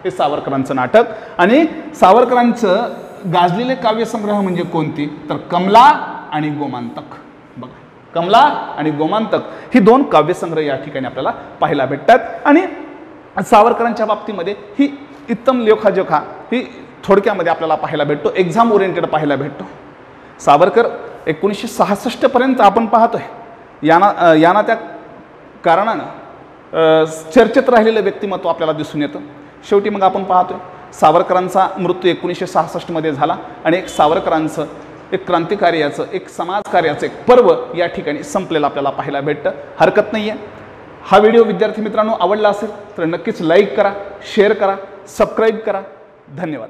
हे सावरकरांचं नाटक। आणि सावरकरांचं गाजलेले काव्यसंग्रह म्हणजे कोणती तर कमला आणि गोमांतक बघा। कमला आणि गोमांतक ही 2 काव्यसंग्रह या ठिकाणी आपल्याला पाहायला भेटतात। आणि सावरकरांच्या बाबतीमध्ये ही उत्तम लेखाजोखा ही थोडक्यामध्ये आपल्याला पाहायला भेटतो, एक्झाम ओरिएंटेड पाहायला भेटतो। सावरकर 1966 पर्यंत आपण पाहतोय याना त्या कारणानं चर्चेत राहिलेलं व्यक्तिमत्व आपल्याला दिसून येतं। शेवटी मग आपण पाहतोय सावरकरांचा मृत्यू 1966 मध्ये झाला आणि एक सावरकरांचं एक क्रांतिकार्याचं एक समाजकार्याचं एक पर्व या ठिकाणी संपलेलं आपल्याला पाहायला भेटतं। हरकत नाही आहे, हा व्हिडिओ विद्यार्थी मित्रांनो आवडला असेल तर नक्कीच लाईक करा, शेअर करा, सबस्क्राईब करा। धन्यवाद।